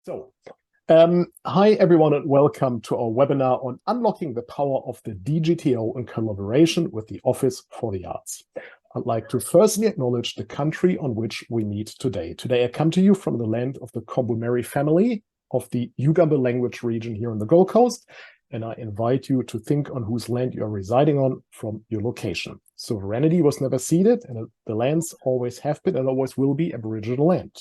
So, hi everyone, and welcome to our webinar on unlocking the power of the DGTO in collaboration with the Office for the Arts. I'd like to firstly acknowledge the country on which we meet today. Today I come to you from the land of the Kombumerri family of the Ugamba language region here on the Gold Coast, and I invite you to think on whose land you are residing on from your location. Sovereignty was never ceded, and the lands always have been and always will be Aboriginal land.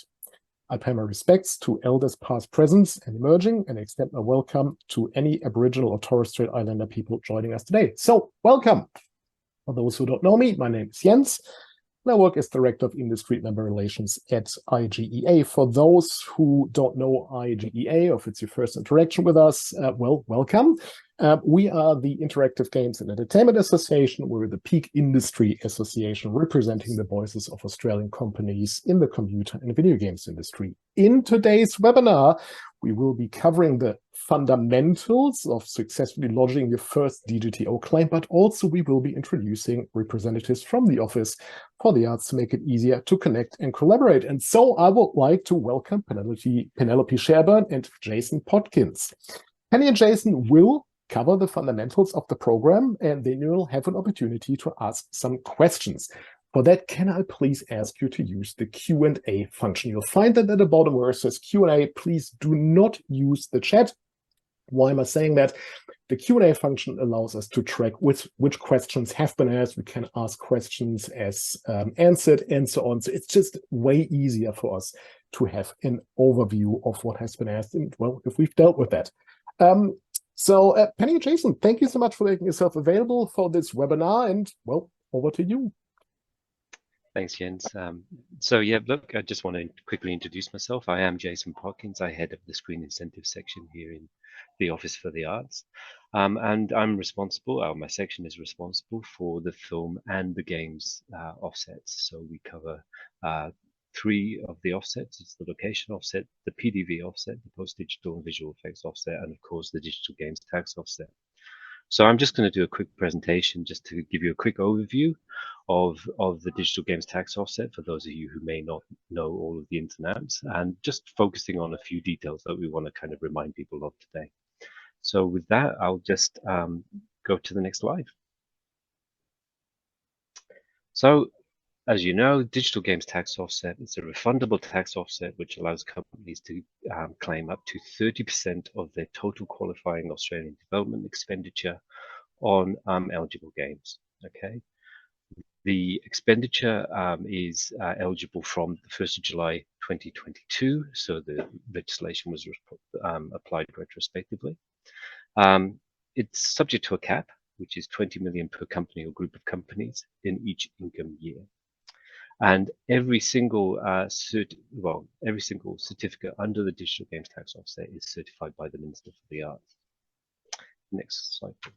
I pay my respects to elders past, present, and emerging, and extend my welcome to any Aboriginal or Torres Strait Islander people joining us today. So, welcome. For those who don't know me, my name is Jens, and I work as Director of Industry Member Relations at IGEA. For those who don't know IGEA, or if it's your first interaction with us, well, welcome. We are the Interactive Games and Entertainment Association. We're the peak industry association representing the voices of Australian companies in the computer and video games industry. In today's webinar, we will be covering the fundamentals of successfully lodging your first DGTO claim, but also we will be introducing representatives from the Office for the Arts to make it easier to connect and collaborate. And so I would like to welcome Penelope Sherburn and Jason Podkins. Penny and Jason will cover the fundamentals of the program, and then you'll have an opportunity to ask some questions. For that, can I please ask you to use the Q&A function? You'll find that at the bottom where it says Q&A. Please do not use the chat. Why am I saying that? The Q&A function allows us to track which questions have been asked. We can ask questions as answered and so on. So it's just way easier for us to have an overview of what has been asked, and well, if we've dealt with that. So Penny and Jason, thank you so much for making yourself available for this webinar, and well, over to you. Thanks, Jens. So yeah, look, I just want to quickly introduce myself. I am Jason Podkins. I head up the Screen Incentive section here in the Office for the Arts. And I'm responsible, my section is responsible for the film and the games offsets. So we cover 3 of the offsets. It's the location offset, the PDV offset, the post-digital and visual effects offset, and of course the digital games tax offset. So I'm just going to do a quick presentation just to give you a quick overview of the digital games tax offset for those of you who may not know all of the ins and outs, and just focusing on a few details that we want to kind of remind people of today. So with that, I'll just go to the next slide. So as you know, digital games tax offset is a refundable tax offset which allows companies to claim up to 30% of their total qualifying Australian development expenditure on eligible games. Okay, the expenditure is eligible from the 1st of July 2022, so the legislation was applied retrospectively. It's subject to a cap, which is 20 million per company or group of companies in each income year. And every single certificate under the digital games tax offset is certified by the Minister for the Arts. Next slide, please.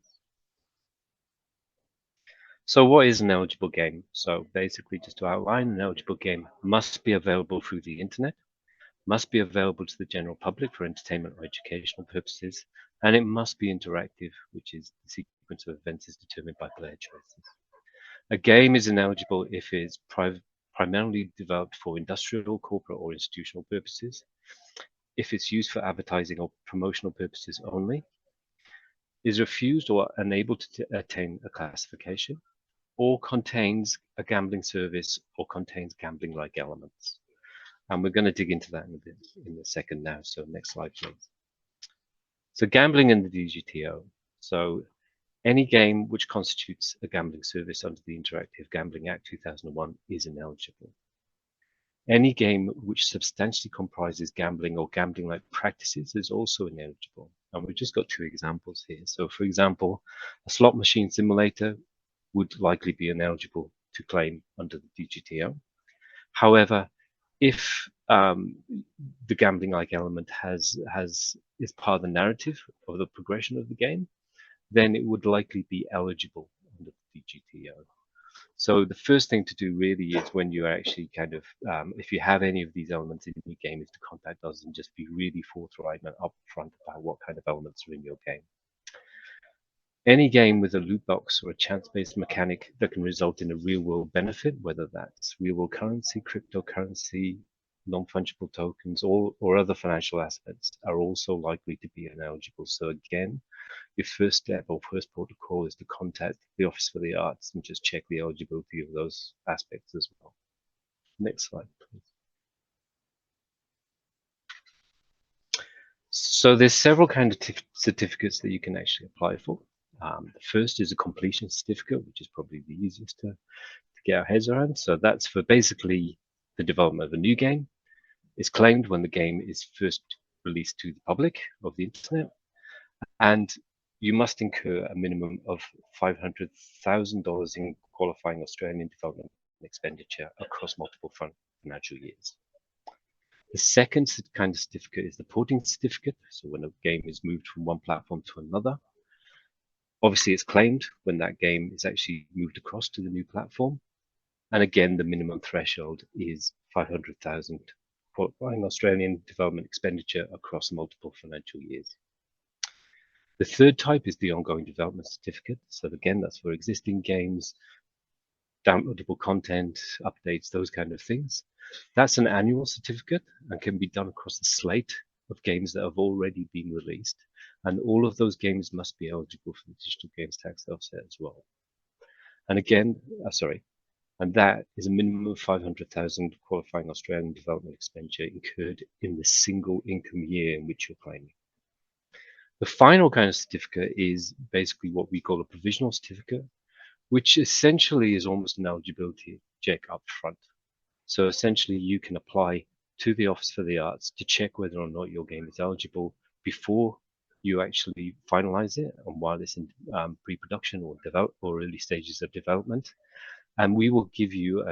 So what is an eligible game? So basically, just to outline, an eligible game must be available through the internet, must be available to the general public for entertainment or educational purposes, and it must be interactive, which is the sequence of events is determined by player choices. A game is ineligible if it is primarily developed for industrial, corporate, or institutional purposes, if it's used for advertising or promotional purposes only, is refused or unable to attain a classification, or contains a gambling service or contains gambling-like elements. And we're going to dig into that in a second now. So next slide, please. So gambling in the DGTO. So any game which constitutes a gambling service under the Interactive Gambling Act 2001 is ineligible. Any game which substantially comprises gambling or gambling-like practices is also ineligible. And we've just got 2 examples here. So for example, a slot machine simulator would likely be ineligible to claim under the DGTO. However, if the gambling-like element is part of the narrative of the progression of the game, then it would likely be eligible under the DGTO. So the first thing to do really is when you actually kind of, if you have any of these elements in your game, is to contact us and just be really forthright and upfront about what kind of elements are in your game. Any game with a loot box or a chance-based mechanic that can result in a real-world benefit, whether that's real-world currency, cryptocurrency, non-fungible tokens, or other financial assets are also likely to be ineligible. So again, your first step or first protocol is to contact the Office for the Arts and just check the eligibility of those aspects as well. Next slide, please. So there's several kinds of certificates that you can actually apply for. The first is a completion certificate, which is probably the easiest to get our heads around. So that's for basically the development of a new game. It's claimed when the game is first released to the public of the internet, and you must incur a minimum of $500,000 in qualifying Australian development expenditure across multiple financial years. The second kind of certificate is the porting certificate. So when a game is moved from one platform to another, obviously it's claimed when that game is actually moved across to the new platform. And again, the minimum threshold is 500,000 qualifying Australian development expenditure across multiple financial years. The third type is the ongoing development certificate. So again, that's for existing games, downloadable content, updates, those kind of things. That's an annual certificate and can be done across the slate of games that have already been released. And all of those games must be eligible for the digital games tax offset as well. And again, and that is a minimum of 500,000 qualifying Australian development expenditure incurred in the single income year in which you're claiming. The final kind of certificate is basically what we call a provisional certificate, which essentially is almost an eligibility check up front. So essentially you can apply to the Office for the Arts to check whether or not your game is eligible before you actually finalize it and while it's in pre-production or early stages of development. And we will give you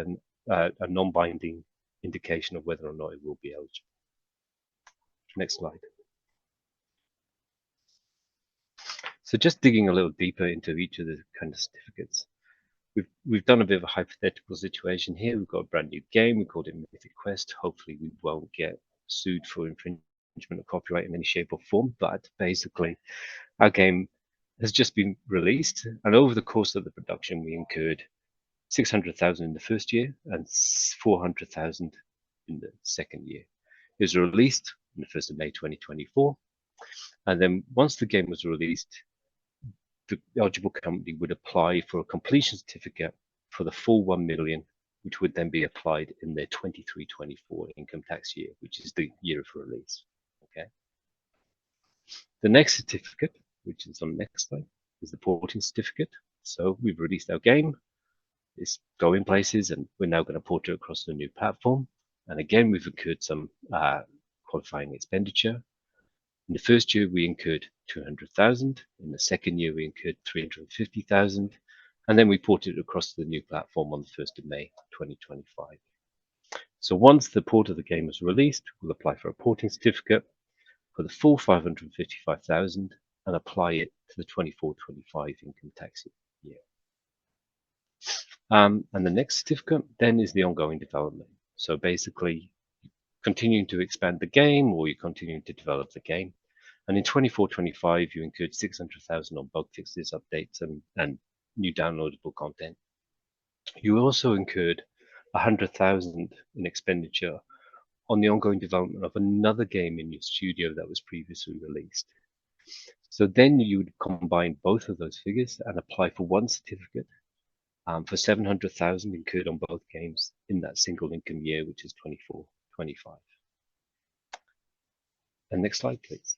a non-binding indication of whether or not it will be eligible. Next slide. So just digging a little deeper into each of the kind of certificates. We've done a bit of a hypothetical situation here. We've got a brand new game. We called it Mythic Quest. Hopefully we won't get sued for infringement of copyright in any shape or form, but basically our game has just been released, and over the course of the production we incurred 600,000 in the first year and 400,000 in the second year. It was released on the 1st of May 2024, and then once the game was released, the eligible company would apply for a completion certificate for the full 1 million, which would then be applied in their 23-24 income tax year, which is the year of release. Okay. The next certificate, which is on the next slide, is the porting certificate. So we've released our game, it's going places, and we're now going to port it across to a new platform. And again, we've incurred some qualifying expenditure. In the first year, we incurred 200,000. In the second year, we incurred 350,000. And then we ported it across to the new platform on the 1st of May, 2025. So once the port of the game is released, we'll apply for a porting certificate for the full 555,000 and apply it to the 24-25 income tax year. And the next certificate then is the ongoing development. So basically, continuing to expand the game, or you're continuing to develop the game. And in 24-25, you incurred 600,000 on bug fixes, updates, and new downloadable content. You also incurred 100,000 in expenditure on the ongoing development of another game in your studio that was previously released. So then you would combine both of those figures and apply for one certificate for 700,000 incurred on both games in that single income year, which is 24-25. And next slide, please.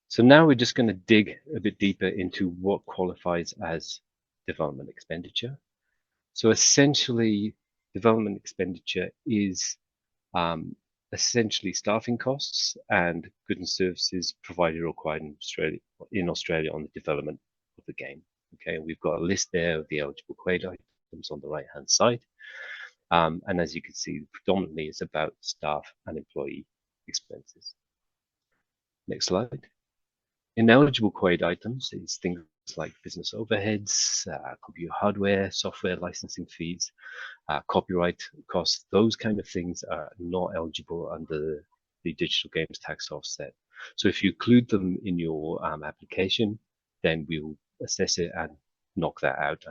So now we're just going to dig a bit deeper into what qualifies as development expenditure. So essentially, development expenditure is essentially staffing costs and goods and services provided or required in Australia on the development of the game. Okay, we've got a list there of the eligible quaid items on the right-hand side. And as you can see, predominantly it's about staff and employee expenses. Next slide. Ineligible quaid items is things like business overheads, computer hardware, software licensing fees, copyright costs. Those kind of things are not eligible under the digital games tax offset. So if you include them in your application, then we will assess it and knock that out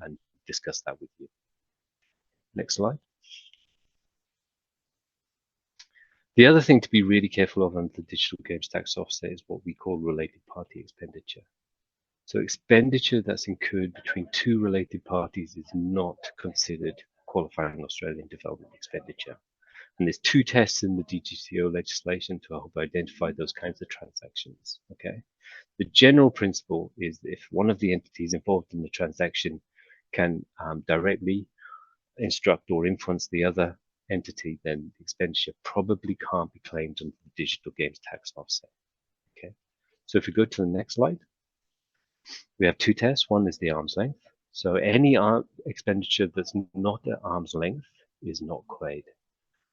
and discuss that with you. Next slide. The other thing to be really careful of under the digital games tax offset is what we call related party expenditure. So expenditure that's incurred between two related parties is not considered qualifying Australian development expenditure. And there's two tests in the DGTO legislation to help identify those kinds of transactions. Okay. The general principle is that if one of the entities involved in the transaction can directly instruct or influence the other entity, then the expenditure probably can't be claimed under the digital games tax offset. Okay. So if we go to the next slide, we have two tests. One is the arm's length. So any expenditure that's not at arm's length is not QUAID.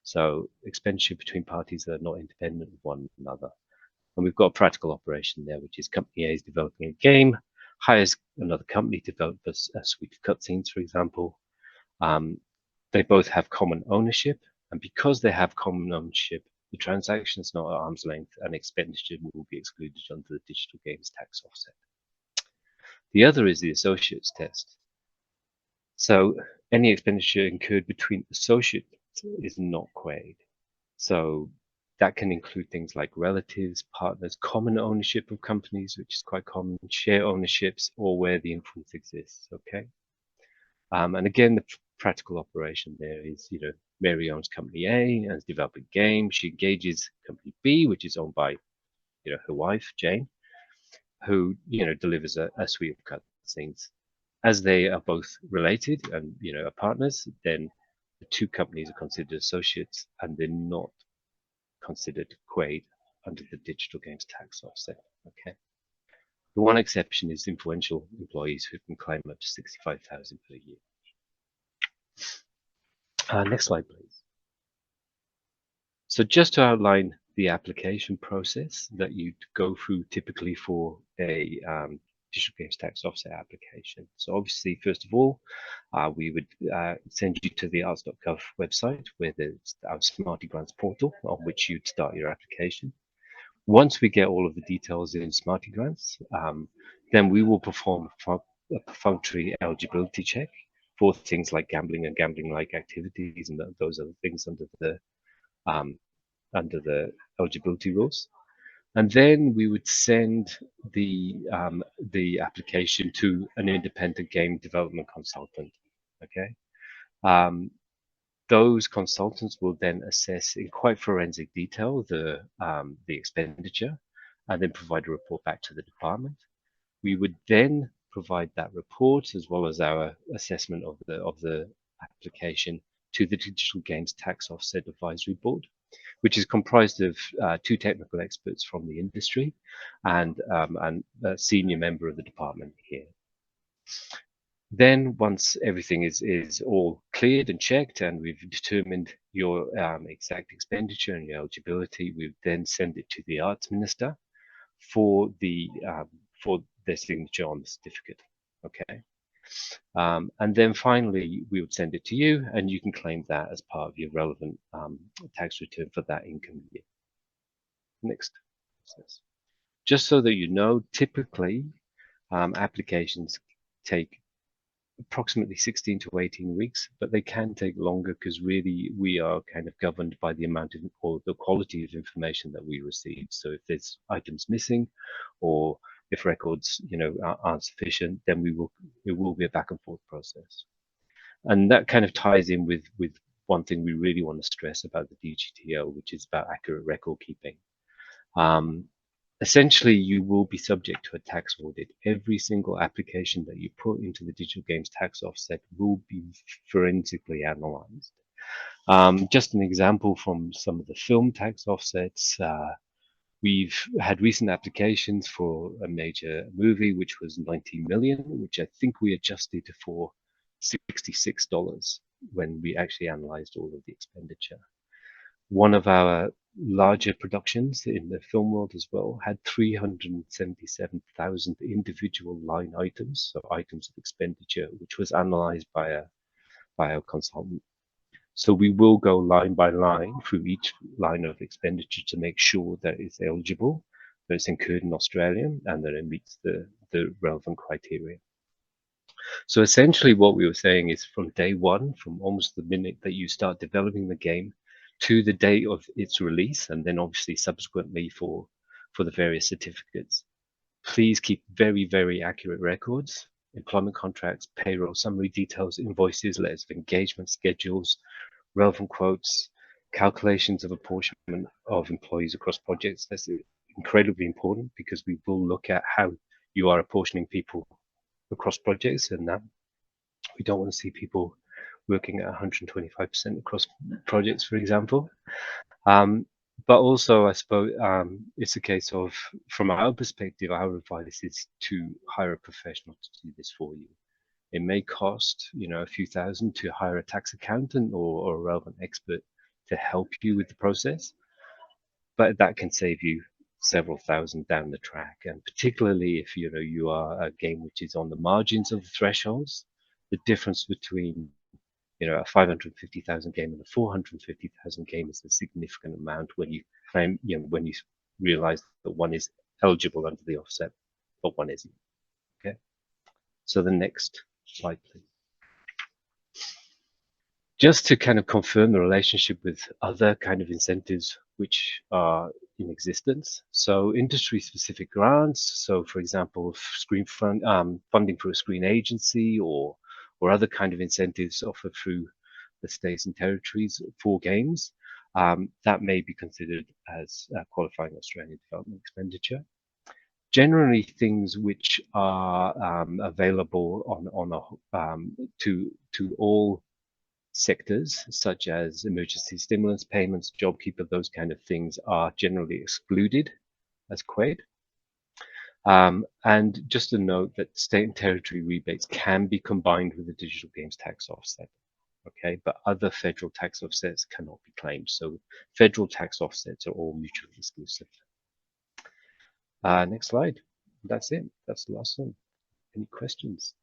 So expenditure between parties that are not independent of one another. And we've got a practical operation there, which is company A is developing a game, hires another company to develop a suite of cutscenes, for example. They both have common ownership, and because they have common ownership, the transaction is not at arm's length, and expenditure will be excluded under the digital games tax offset. The other is the associates test. So any expenditure incurred between associates is not QUAID. So that can include things like relatives, partners, common ownership of companies, which is quite common, share ownerships, or where the influence exists. Okay. And again, the practical operation there is, Mary owns company A and is developing a game. She engages company B, which is owned by, her wife, Jane, who, delivers a suite of cutscenes. As they are both related and, are partners, then the two companies are considered associates and they're not considered QUAID under the digital games tax offset. Okay. The one exception is influential employees who can claim up to $65,000 per year. Next slide, please. So just to outline the application process that you go through typically for a digital games tax offset application. So obviously, first of all, we would send you to the arts.gov website where there's our Smarty Grants portal on which you'd start your application. Once we get all of the details in Smarty Grants, then we will perform a perfunctory eligibility check for things like gambling and gambling-like activities, and those other things under the eligibility rules. And then we would send the application to an independent game development consultant. Okay. Those consultants will then assess in quite forensic detail the expenditure and then provide a report back to the department. We would then provide that report as well as our assessment of the application to the Digital Games Tax Offset Advisory Board, which is comprised of two technical experts from the industry and a senior member of the department here. Then once everything is all cleared and checked and we've determined your exact expenditure and your eligibility, we then send it to the Arts Minister for their signature on the certificate. Okay. And then finally, we would send it to you and you can claim that as part of your relevant tax return for that income year. Next. Just so that you know, typically applications take approximately 16 to 18 weeks, but they can take longer because really we are kind of governed by the amount of or the quality of information that we receive. So if there's items missing or if records, aren't sufficient, then it will be a back and forth process. And that kind of ties in with one thing we really want to stress about the DGTO, which is about accurate record keeping. Essentially, you will be subject to a tax audit. Every single application that you put into the digital games tax offset will be forensically analyzed. Just an example from some of the film tax offsets. We've had recent applications for a major movie, which was 90 million, which I think we adjusted for $66 when we actually analyzed all of the expenditure. One of our larger productions in the film world as well had 377,000 individual line items, so items of expenditure, which was analyzed by a consultant. So we will go line by line through each line of expenditure to make sure that it's eligible, that it's incurred in Australia, and that it meets the relevant criteria. So essentially what we were saying is from day one, from almost the minute that you start developing the game, to the date of its release, and then obviously subsequently for the various certificates. Please keep very, very accurate records, employment contracts, payroll, summary details, invoices, letters of engagement, schedules, relevant quotes, calculations of apportionment of employees across projects. That's incredibly important because we will look at how you are apportioning people across projects, and that we don't want to see people working at 125% across projects, for example. But also, I suppose it's a case of, from our perspective, our advice is to hire a professional to do this for you. It may cost, a few thousand to hire a tax accountant or a relevant expert to help you with the process, but that can save you several thousand down the track. And particularly if you are a game which is on the margins of the thresholds, the difference between a 550,000 game and a 450,000 game is a significant amount when you claim, when you realize that one is eligible under the offset, but one isn't. Okay. So the next slide, please. Just to kind of confirm the relationship with other kind of incentives which are in existence. So industry-specific grants. So, for example, funding for a screen agency or other kind of incentives offered through the states and territories for games, that may be considered as qualifying Australian development expenditure. Generally, things which are available to all sectors, such as emergency stimulus payments, JobKeeper, those kind of things are generally excluded as QUAID. And just a note that state and territory rebates can be combined with the digital games tax offset. Okay, but other federal tax offsets cannot be claimed. So federal tax offsets are all mutually exclusive. Next slide. That's it. That's the last one. Any questions?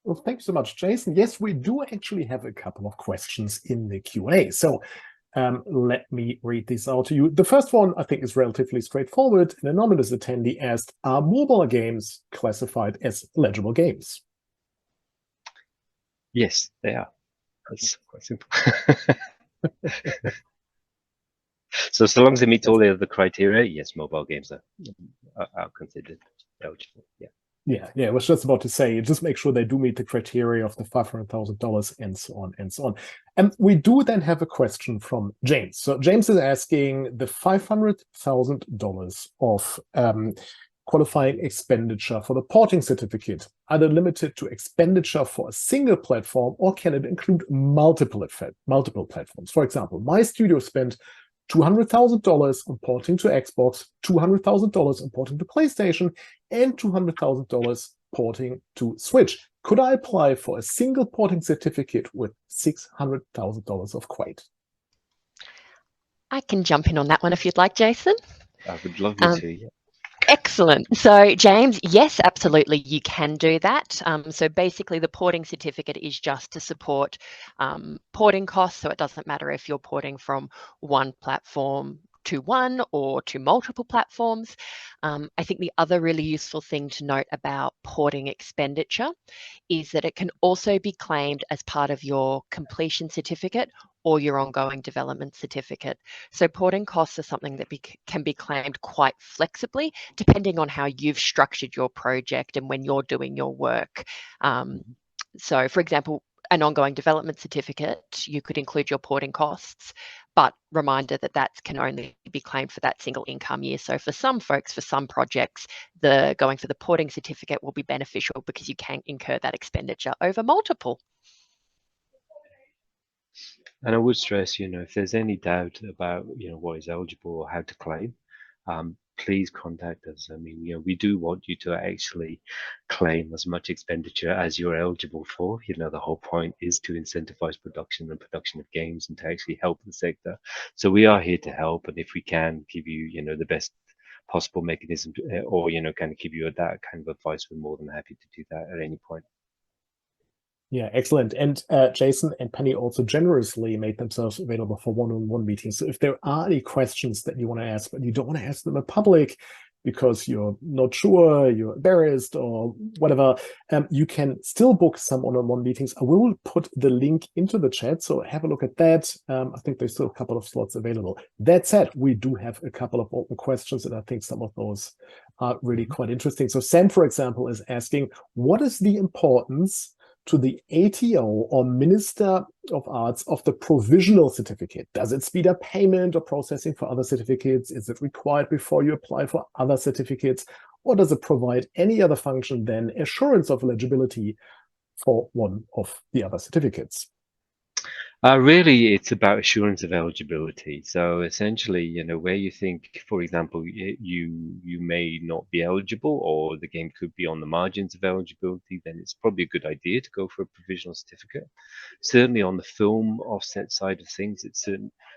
Well, thanks so much, Jason. Yes, we do actually have a couple of questions in the Q&A. So let me read these out to you. The first one, I think, is relatively straightforward. An anonymous attendee asked, are mobile games classified as legible games? Yes, they are. That's quite simple. So long as they meet all the other criteria, yes, mobile games are considered eligible. Yeah. Yeah, I was just about to say, just make sure they do meet the criteria of the $500,000 and so on and so on. And we do then have a question from James. So James is asking, the $500,000 of qualifying expenditure for the porting certificate, are they limited to expenditure for a single platform, or can it include multiple platforms? For example, my studio spent $200,000 on porting to Xbox, $200,000 on porting to PlayStation, and $200,000 porting to Switch. Could I apply for a single porting certificate with $600,000 of QUAID? I can jump in on that one if you'd like, Jason. I would love you to, yeah. Excellent. So, James, yes, absolutely, you can do that. So basically, the porting certificate is just to support porting costs. So it doesn't matter if you're porting from one platform to one or to multiple platforms. I think the other really useful thing to note about porting expenditure is that it can also be claimed as part of your completion certificate or your ongoing development certificate. So porting costs are something that can be claimed quite flexibly, depending on how you've structured your project and when you're doing your work. So for example, an ongoing development certificate, you could include your porting costs, but reminder that that can only be claimed for that single income year. So for some folks, for some projects, going for the porting certificate will be beneficial because you can incur that expenditure over multiple. And I would stress, if there's any doubt about, what is eligible or how to claim, please contact us. I mean, we do want you to actually claim as much expenditure as you're eligible for. The whole point is to incentivize production and production of games and to actually help the sector. So we are here to help. And if we can give you, the best possible mechanism or, kind of give you that kind of advice, we're more than happy to do that at any point. Yeah, excellent. And Jason and Penny also generously made themselves available for one-on-one meetings. So if there are any questions that you want to ask, but you don't want to ask them in public, because you're not sure, you're embarrassed or whatever, you can still book some one-on-one meetings. I will put the link into the chat, so have a look at that. I think there's still a couple of slots available. That said, we do have a couple of open questions, and I think some of those are really quite interesting. So Sam, for example, is asking, what is the importance to the ATO or Minister of Arts of the provisional certificate? Does it speed up payment or processing for other certificates? Is it required before you apply for other certificates? Or does it provide any other function than assurance of eligibility for one of the other certificates? Really, it's about assurance of eligibility. So essentially, where you think, for example, you may not be eligible, or the game could be on the margins of eligibility, then it's probably a good idea to go for a provisional certificate. Certainly on the film offset side of things,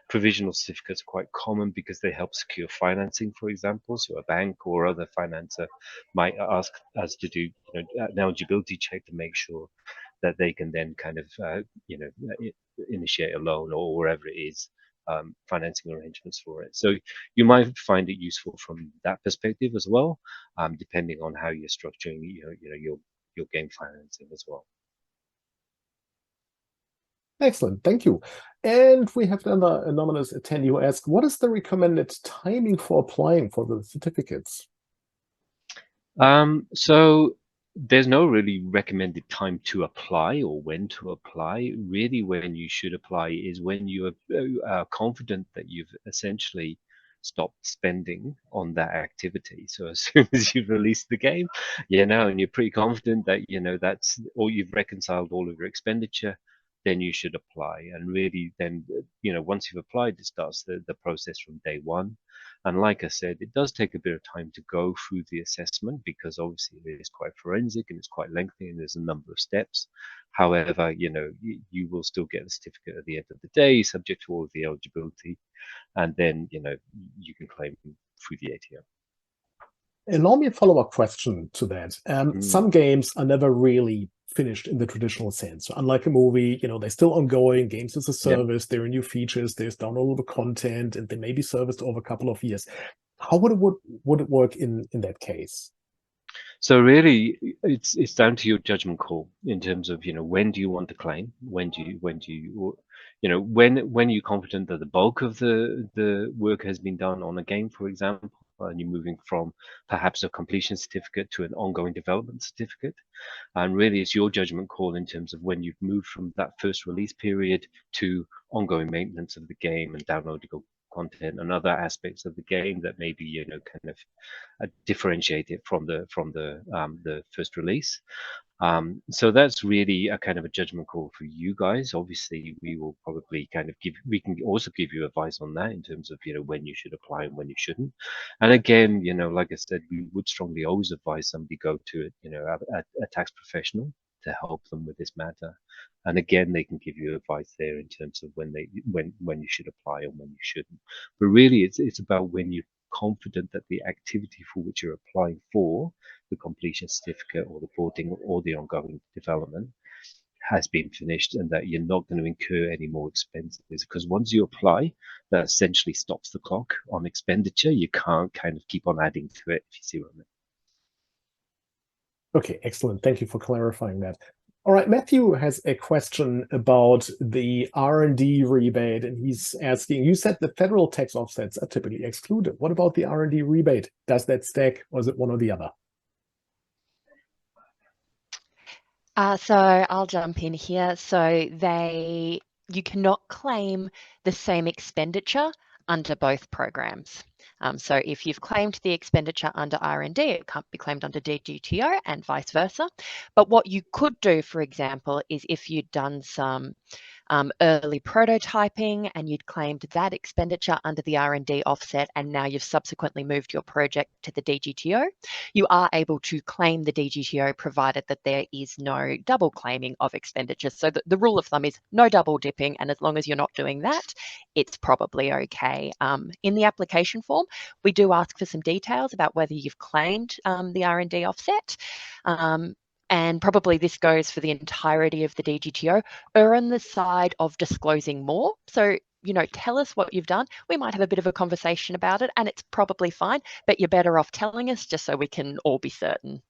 provisional certificates are quite common because they help secure financing, for example. So a bank or other financer might ask us to do an eligibility check to make sure that they can then kind of initiate a loan or wherever it is, financing arrangements for it. So you might find it useful from that perspective as well, depending on how you're structuring your game financing as well. Excellent, thank you. And we have another anonymous attendee who asks, what is the recommended timing for applying for the certificates? So there's no really recommended time to apply or when to apply. Really, when you should apply is when you are confident that you've essentially stopped spending on that activity. So as soon as you've released the game, and you're pretty confident that that's all, you've reconciled all of your expenditure, then you should apply. And really, then once you've applied, it starts the process from day one. And like I said, it does take a bit of time to go through the assessment because obviously it is quite forensic and it's quite lengthy and there's a number of steps. However, you will still get the certificate at the end of the day, subject to all of the eligibility, and then you can claim through the ATO. Allow me a follow-up question to that. Some games are never really finished in the traditional sense. So unlike a movie, they're still ongoing. Games as a service, there are new features, there's downloadable content, and they may be serviced over a couple of years. How would it work in that case? So really, it's down to your judgment call in terms of when do you want to claim, when you're confident that the bulk of the work has been done on a game, for example, and you're moving from perhaps a completion certificate to an ongoing development certificate. And really, it's your judgment call in terms of when you've moved from that first release period to ongoing maintenance of the game and downloadable content and other aspects of the game that maybe kind of differentiate it from the first release. So that's really a kind of a judgment call for you guys. Obviously, we will probably we can also give you advice on that in terms of when you should apply and when you shouldn't. And again, like I said, we would strongly always advise somebody go to a tax professional to help them with this matter. And again, they can give you advice there in terms of when you should apply and when you shouldn't. But really, it's about when you're confident that the activity for which you're applying for, the completion certificate or the porting or the ongoing development, has been finished and that you're not going to incur any more expenses. Because once you apply, that essentially stops the clock on expenditure. You can't kind of keep on adding to it, if you see what I mean. Okay, excellent. Thank you for clarifying that. All right, Matthew has a question about the R&D rebate, and he's asking, you said the federal tax offsets are typically excluded. What about the R&D rebate? Does that stack, or is it one or the other? So I'll jump in here. So you cannot claim the same expenditure under both programs. So if you've claimed the expenditure under R&D, it can't be claimed under DGTO and vice versa. But what you could do, for example, is if you'd done some early prototyping and you'd claimed that expenditure under the R&D offset, and now you've subsequently moved your project to the DGTO, you are able to claim the DGTO provided that there is no double claiming of expenditure. So the rule of thumb is no double dipping, and as long as you're not doing that, it's probably okay. In the application form, we do ask for some details about whether you've claimed the R&D offset. And probably this goes for the entirety of the DGTO, or on the side of disclosing more. So tell us what you've done. We might have a bit of a conversation about it, and it's probably fine, but you're better off telling us just so we can all be certain.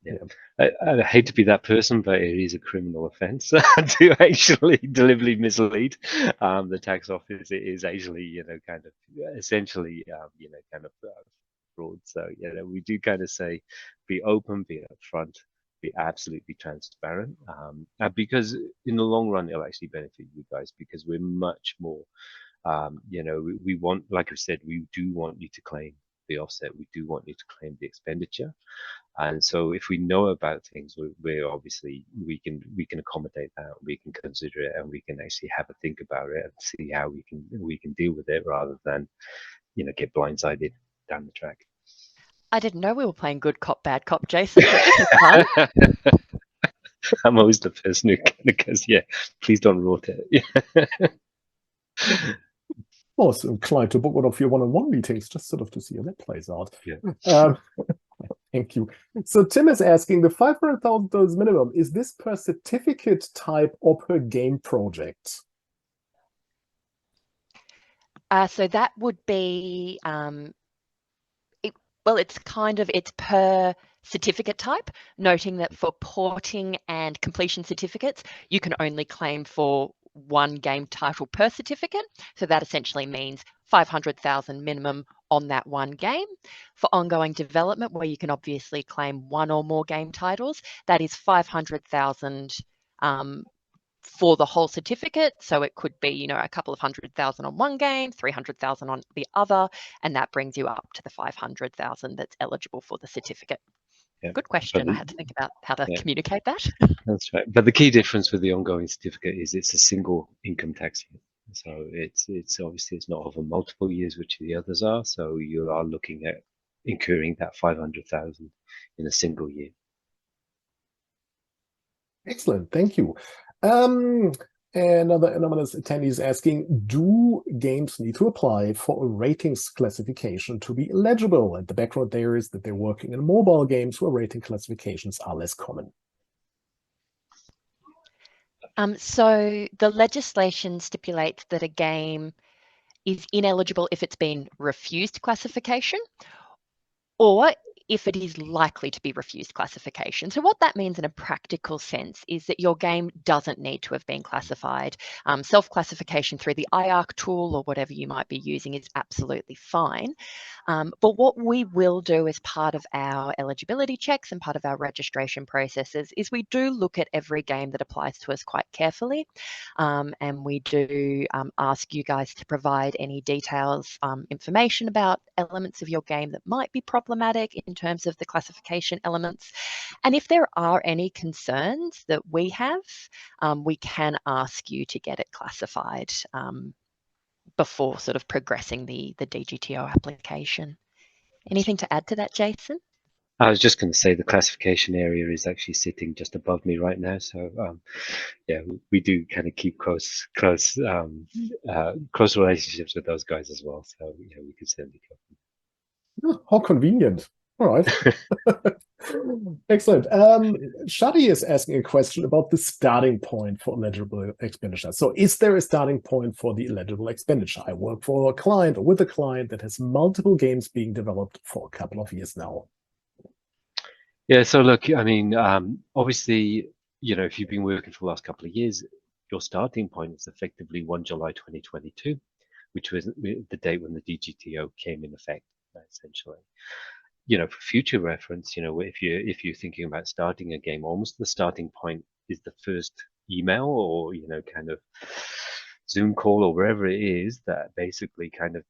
Yeah. I hate to be that person, but it is a criminal offence to actually deliberately mislead the tax office. It is actually, kind of essentially, fraud. So, we do kind of say, be open, be upfront, be absolutely transparent, because in the long run, it'll actually benefit you guys because we're much more, we want, like I said, we do want you to claim the offset. We do want you to claim the expenditure. And so if we know about things, we're obviously, we can accommodate that, we can consider it, and we can actually have a think about it and see how we can deal with it rather than, get blindsided down the track. I didn't know we were playing good cop, bad cop, Jason, but this is fun. I'm always the person who kind of goes, yeah, please don't rot it. I was inclined to book one of your one-on-one meetings just sort of to see how that plays out. Yeah. Thank you. So Tim is asking, the $500,000 minimum, is this per certificate type or per game project? So that would be, it's per certificate type, noting that for porting and completion certificates, you can only claim for one game title per certificate. So that essentially means 500,000 minimum on that one game. For ongoing development, where you can obviously claim one or more game titles, that is 500,000 for the whole certificate. So it could be, a couple of 100,000 on one game, 300,000 on the other, and that brings you up to the 500,000 that's eligible for the certificate. Yeah. Good question. I had to think about how to communicate that. That's right. But the key difference with the ongoing certificate is it's a single income tax year. So it's obviously it's not over multiple years, which the others are. So you are looking at incurring that 500,000 in a single year. Excellent. Thank you. Another anonymous attendee is asking, do games need to apply for a ratings classification to be eligible? And the background there is that they're working in mobile games where rating classifications are less common. So the legislation stipulates that a game is ineligible if it's been refused classification, or if it is likely to be refused classification. So what that means in a practical sense is that your game doesn't need to have been classified. Self-classification through the IARC tool or whatever you might be using is absolutely fine. But what we will do as part of our eligibility checks and part of our registration processes is we do look at every game that applies to us quite carefully. And we do ask you guys to provide any details, information about elements of your game that might be problematic in terms of the classification elements. And if there are any concerns that we have, we can ask you to get it classified before sort of progressing the DGTO application. Anything to add to that, Jason? I was just going to say the classification area is actually sitting just above me right now. So we do kind of keep close relationships with those guys as well. So we could certainly go. Oh, how convenient. All right. Excellent. Shadi is asking a question about the starting point for eligible expenditure. So is there a starting point for the eligible expenditure? I work for a client or with a client that has multiple games being developed for a couple of years now. Yeah, so look, I mean, obviously, if you've been working for the last couple of years, your starting point is effectively 1 July 2022, which was the date when the DGTO came in effect, essentially. For future reference, if you're thinking about starting a game, almost the starting point is the first email or kind of Zoom call or wherever it is that basically kind of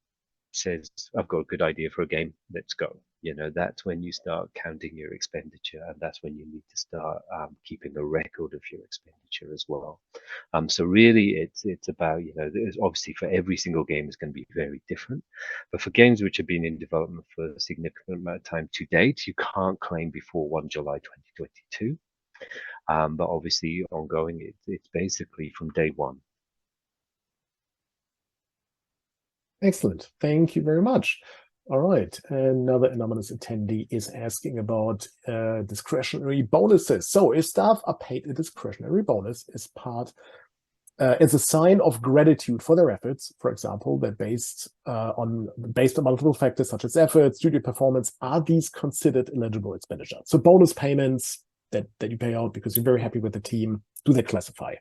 says, I've got a good idea for a game, let's go. That's when you start counting your expenditure, and that's when you need to start keeping a record of your expenditure as well. So really, it's about, obviously for every single game is going to be very different, but for games which have been in development for a significant amount of time to date, you can't claim before 1 July 2022. But obviously ongoing, it's basically from day one. Excellent. Thank you very much. All right. Another anonymous attendee is asking about discretionary bonuses. So if staff are paid a discretionary bonus as part as a sign of gratitude for their efforts, for example, they're based on multiple factors such as effort, studio performance, are these considered eligible expenditure? So bonus payments that you pay out because you're very happy with the team, do they classify?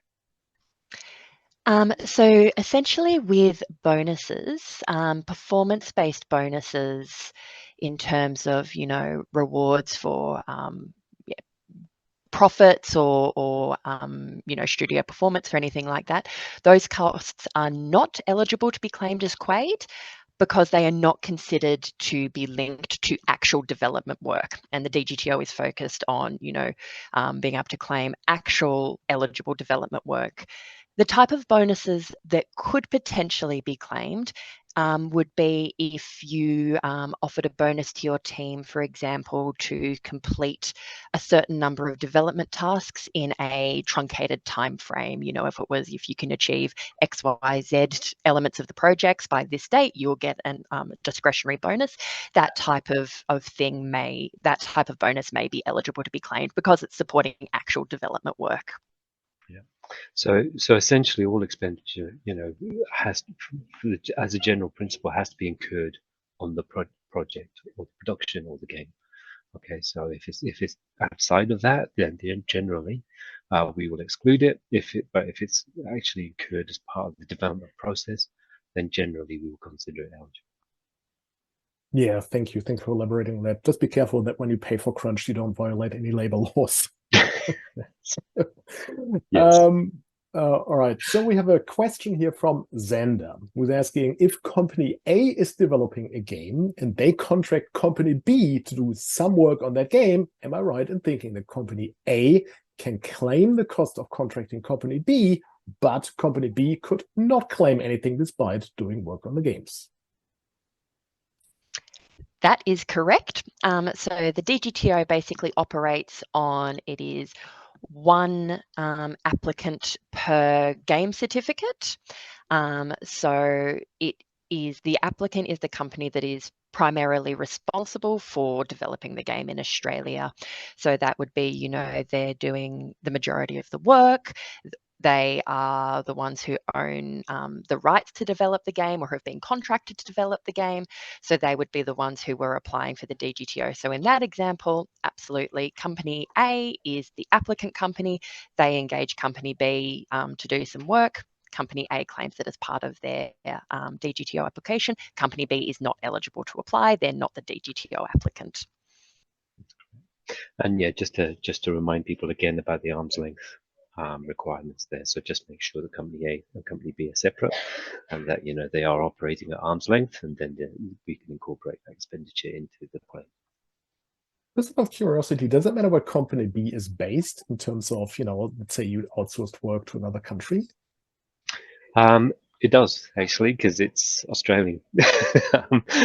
So essentially with bonuses, performance-based bonuses in terms of, rewards for profits or studio performance or anything like that, those costs are not eligible to be claimed as QAID because they are not considered to be linked to actual development work. And the DGTO is focused on, being able to claim actual eligible development work. The type of bonuses that could potentially be claimed would be if you offered a bonus to your team, for example, to complete a certain number of development tasks in a truncated time frame. If you can achieve X, Y, Z elements of the projects by this date, you'll get a discretionary bonus. That type of bonus may be eligible to be claimed because it's supporting actual development work. Yeah. So essentially, all expenditure, has, as a general principle, has to be incurred on the project or the production or the game. Okay, so if it's outside of that, then generally we will exclude it. But if it's actually incurred as part of the development process, then generally we will consider it eligible. Yeah, thank you. Thanks for elaborating on that. Just be careful that when you pay for Crunch, you don't violate any labor laws. Yes. All right. So we have a question here from Xander, who's asking if company A is developing a game and they contract company B to do some work on that game, am I right in thinking that company A can claim the cost of contracting company B, but company B could not claim anything despite doing work on the games? That is correct. So the DGTO basically operates on, it is one applicant per game certificate. So the applicant is the company that is primarily responsible for developing the game in Australia. So that would be, they're doing the majority of the work. They are the ones who own the rights to develop the game or have been contracted to develop the game. So they would be the ones who were applying for the DGTO. So in that example, absolutely, company A is the applicant company. They engage company B to do some work. Company A claims that as part of their DGTO application. Company B is not eligible to apply. They're not the DGTO applicant. And yeah, just to remind people again about the arm's length requirements there. So just make sure that company A and company B are separate, and that they are operating at arm's length, and then we can incorporate that expenditure into the claim. Just out of curiosity, does it matter where company B is based in terms of, let's say you outsourced work to another country? It does actually, because it's Australian.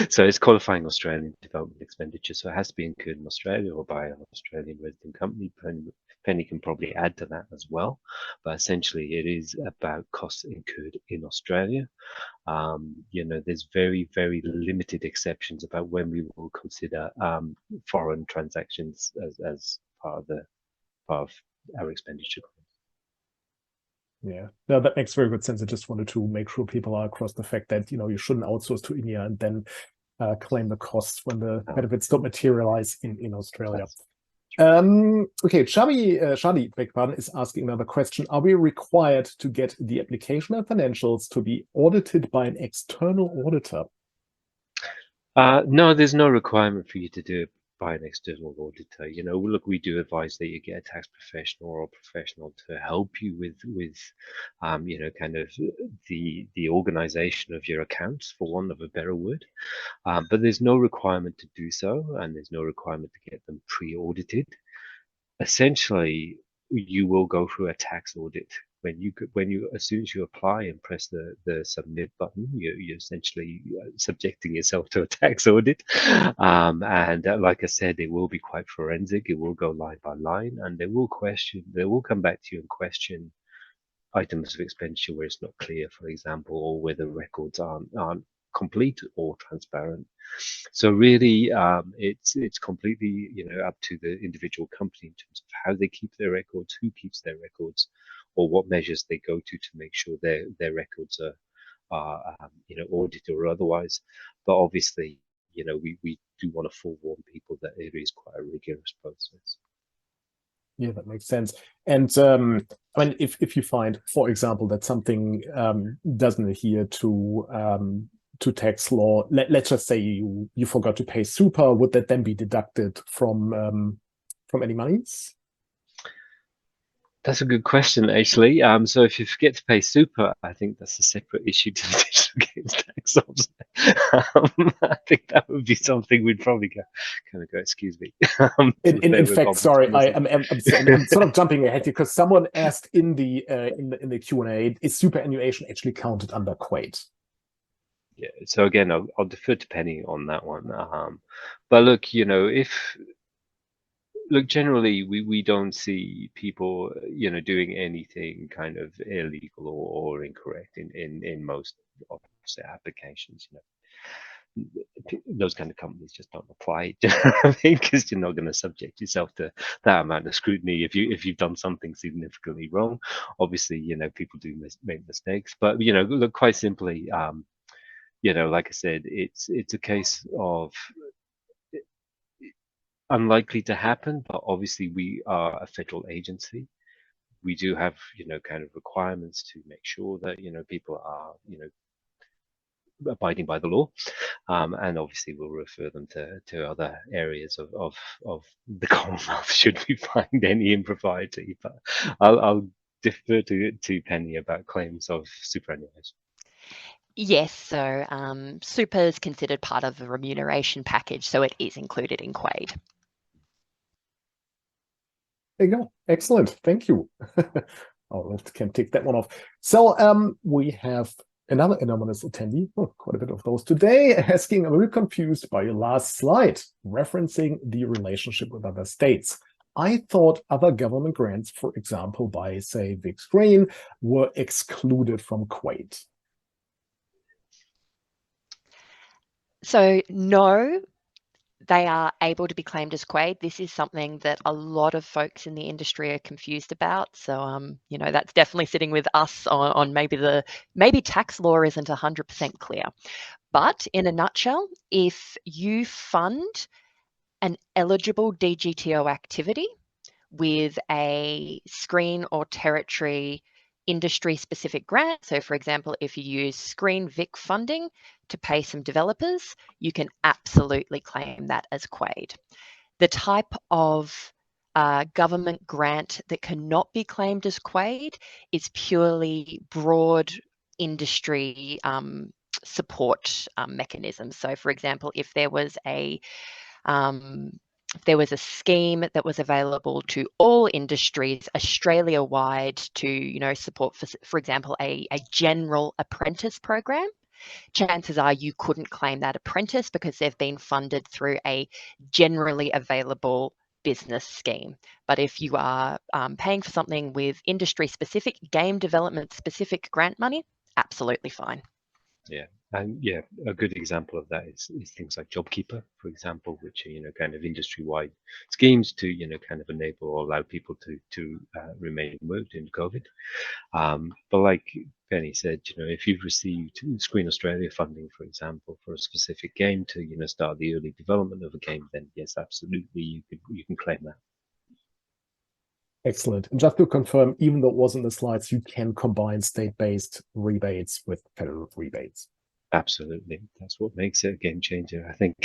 So it's qualifying Australian development expenditure. So it has to be incurred in Australia or by an Australian resident company. Penny can probably add to that as well. But essentially it is about costs incurred in Australia. There's very, very limited exceptions about when we will consider foreign transactions as part of our expenditure. Yeah, no, that makes very good sense. I just wanted to make sure people are across the fact that, you shouldn't outsource to India and then claim the costs when the benefits don't materialize in Australia. Okay, Shadi, beg pardon, is asking another question. Are we required to get the application and financials to be audited by an external auditor? No, there's no requirement for you to do it by an external auditor. Look, we do advise that you get a tax professional or a professional to help you with kind of the organization of your accounts, for want of a better word. But there's no requirement to do so, and there's no requirement to get them pre-audited. Essentially, you will go through a tax audit as soon as you apply and press the submit button, you're essentially subjecting yourself to a tax audit. And like I said, it will be quite forensic. It will go line by line, and they will come back to you and question items of expenditure where it's not clear, for example, or where the records aren't complete or transparent. So really, it's completely up to the individual company in terms of how they keep their records, who keeps their records, or what measures they go to make sure their records are audited or otherwise. But obviously, we do want to forewarn people that it is quite a rigorous process. Yeah, that makes sense. And I mean, if you find, for example, that something doesn't adhere to tax law, let's just say you forgot to pay super, would that then be deducted from any monies? That's a good question, actually. So if you forget to pay super, I think that's a separate issue to the digital games tax office. I think that would be something we'd probably go, excuse me. In fact, sorry, I'm sort of jumping ahead here because someone asked in the Q&A, is superannuation actually counted under Quaid? Yeah. So again, I'll defer to Penny on that one. But look, generally, we don't see people, doing anything kind of illegal or incorrect in most of their applications. Those kind of companies just don't apply, because you're not going to subject yourself to that amount of scrutiny if you've done something significantly wrong. Obviously, people do make mistakes, but look, quite simply, like I said, it's a case of unlikely to happen, but obviously we are a federal agency. We do have, kind of requirements to make sure that, people are, abiding by the law. And obviously we'll refer them to other areas of the Commonwealth should we find any impropriety. But I'll defer to Penny about claims of superannuation. Yes, so super is considered part of the remuneration package, so it is included in Quaid. There you go. Excellent. Thank you. I can take that one off. So we have another anonymous attendee, quite a bit of those today, asking, I'm a bit confused by your last slide, referencing the relationship with other states. I thought other government grants, for example, by, say, Vic Green, were excluded from Quaid. So no, they are able to be claimed as Quaid. This is something that a lot of folks in the industry are confused about. So, that's definitely sitting with us on maybe tax law isn't 100% clear. But in a nutshell, if you fund an eligible DGTO activity with a screen or territory industry-specific grant. So for example, if you use Screen Vic funding to pay some developers, you can absolutely claim that as Quaid. The type of government grant that cannot be claimed as Quaid is purely broad industry support mechanisms. So for example, if there was a scheme that was available to all industries Australia-wide to, support, for example, a general apprentice program, chances are you couldn't claim that apprentice because they've been funded through a generally available business scheme. But if you are paying for something with industry-specific, game development-specific grant money, absolutely fine. Yeah, and yeah, a good example of that is things like JobKeeper, for example, which are kind of industry-wide schemes to kind of enable or allow people to remain worked in COVID. But like Penny said, if you've received Screen Australia funding, for example, for a specific game to start the early development of a game, then yes, absolutely, you can claim that. Excellent. And just to confirm, even though it wasn't the slides, you can combine state-based rebates with federal rebates. Absolutely. That's what makes it a game changer, I think.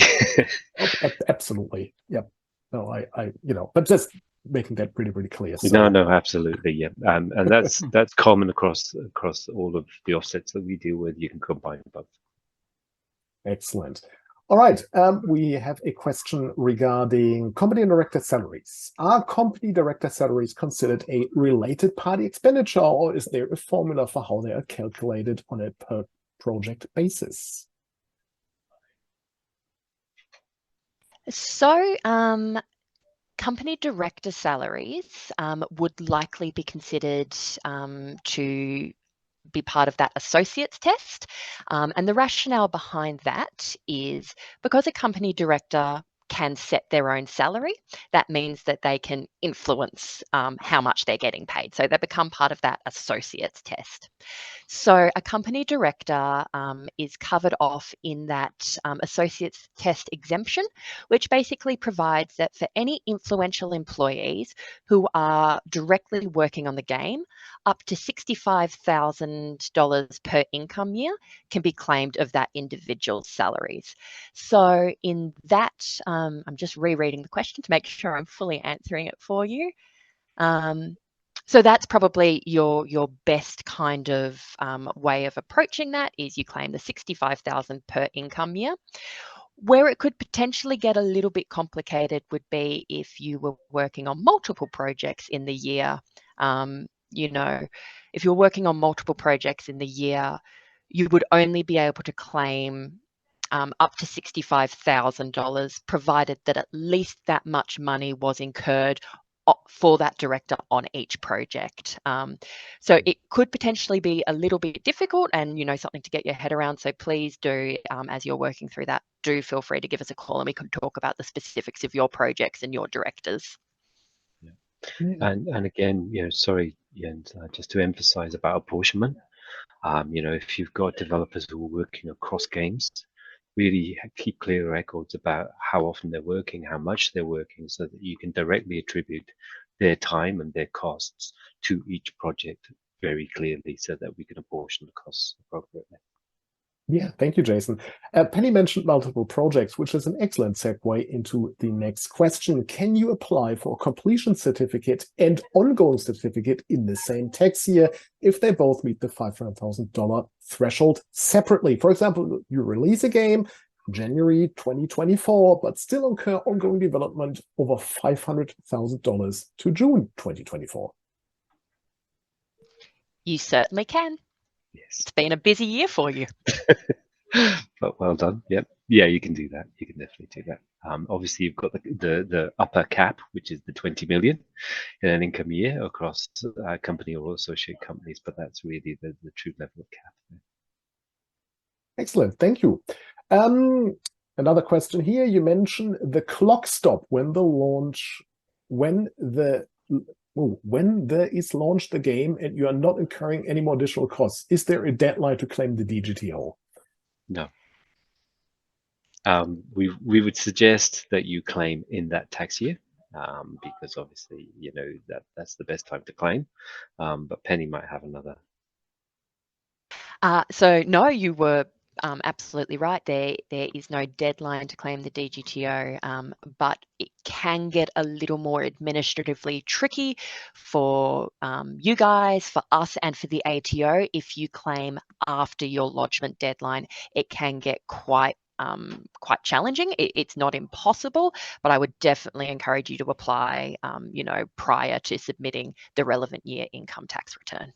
Absolutely. Yep. No, but just making that really, really clear. So. No, absolutely. Yeah. And that's common across all of the offsets that we deal with. You can combine both. Excellent. All right, we have a question regarding company director salaries. Are company director salaries considered a related party expenditure, or is there a formula for how they are calculated on a per project basis? So, company director salaries would likely be considered to be part of that associates test. And the rationale behind that is because a company director can set their own salary. That means that they can influence how much they're getting paid. So they become part of that associates test. So a company director is covered off in that associates test exemption, which basically provides that for any influential employees who are directly working on the game, up to $65,000 per income year can be claimed of that individual's salaries. So in that, I'm just rereading the question to make sure I'm fully answering it for you. So that's probably your best kind of way of approaching that, is you claim the 65,000 per income year. Where it could potentially get a little bit complicated would be if you were working on multiple projects in the year. If you're working on multiple projects in the year, you would only be able to claim up to $65,000, provided that at least that much money was incurred for that director on each project. So it could potentially be a little bit difficult and, something to get your head around. So please do, as you're working through that, do feel free to give us a call and we can talk about the specifics of your projects and your directors. Yeah. And again, sorry, Jens, just to emphasize about apportionment. If you've got developers who are working across games, really keep clear records about how often they're working, how much they're working, so that you can directly attribute their time and their costs to each project very clearly, so that we can apportion the costs appropriately. Yeah, thank you, Jason. Penny mentioned multiple projects, which is an excellent segue into the next question. Can you apply for a completion certificate and ongoing certificate in the same tax year if they both meet the $500,000 threshold separately? For example, you release a game January 2024, but still incur ongoing development over $500,000 to June 2024. You certainly can. Yes. It's been a busy year for you. But well done. Yep. Yeah, you can do that. You can definitely do that. Obviously, you've got the upper cap, which is the 20 million in an income year across company or associate companies, but that's really the true level of cap. Excellent. Thank you. Another question here. You mentioned the clock stop when there is launched the game and you are not incurring any more additional costs. Is there a deadline to claim the DGTO? No. We would suggest that you claim in that tax year, because obviously, that's the best time to claim. But Penny might have another. So no, you were absolutely right. There is no deadline to claim the DGTO, but it can get a little more administratively tricky for you guys, for us, and for the ATO. If you claim after your lodgement deadline, it can get quite challenging. It's not impossible, but I would definitely encourage you to apply, prior to submitting the relevant year income tax return.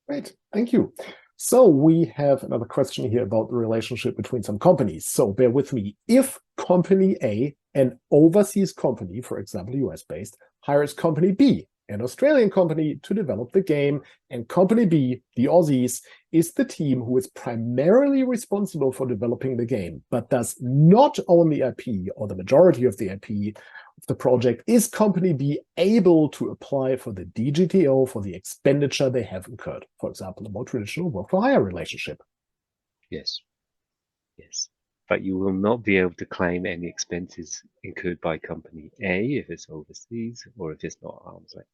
Great, thank you. So we have another question here about the relationship between some companies. So bear with me. If company A, an overseas company, for example, US-based, hires company B, an Australian company, to develop the game, and company B, the Aussies, is the team who is primarily responsible for developing the game, but does not own the IP or the majority of the IP of the project, is company B able to apply for the DGTO for the expenditure they have incurred? For example, a more traditional work-for-hire relationship. Yes. Yes. But you will not be able to claim any expenses incurred by company A if it's overseas or if it's not arm's length.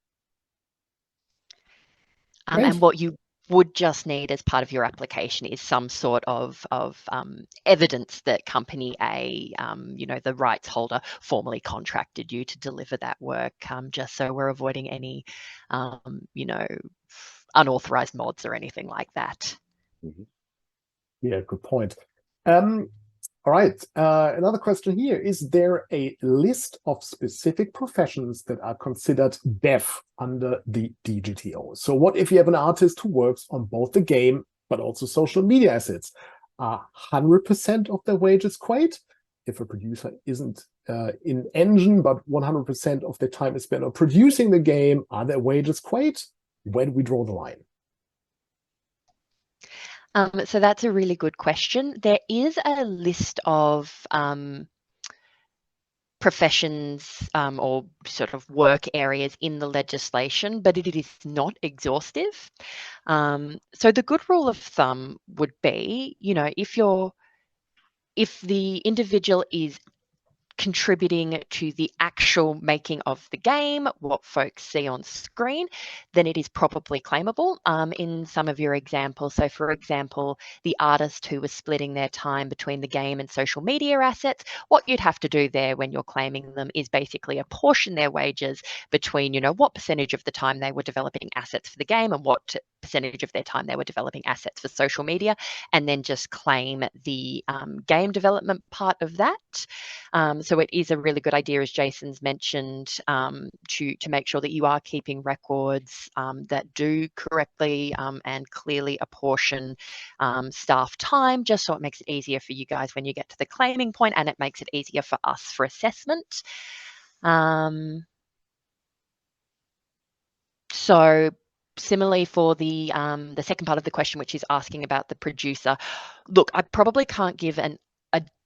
And what you would just need as part of your application is some sort of evidence that company A, the rights holder, formally contracted you to deliver that work, just so we're avoiding any, unauthorized mods or anything like that. Mm-hmm. Yeah, good point. All right, another question here. Is there a list of specific professions that are considered deaf under the DGTO? So what if you have an artist who works on both the game but also social media assets? Are 100% of their wages quite? If a producer isn't in engine, but 100% of their time is spent on producing the game, are their wages quite? Where do we draw the line? So that's a really good question. There is a list of professions or sort of work areas in the legislation, but it is not exhaustive. So the good rule of thumb would be, you know, if the individual is contributing to the actual making of the game, what folks see on screen, then it is probably claimable in some of your examples. So for example, the artist who was splitting their time between the game and social media assets, what you'd have to do there when you're claiming them is basically apportion their wages between, you know, what percentage of the time they were developing assets for the game and what percentage of their time they were developing assets for social media, and then just claim the game development part of that. So it is a really good idea, as Jason's mentioned, to make sure that you are keeping records that do correctly and clearly apportion staff time, just so it makes it easier for you guys when you get to the claiming point, and it makes it easier for us for assessment. So similarly for the second part of the question, which is asking about the producer, look, I probably can't give a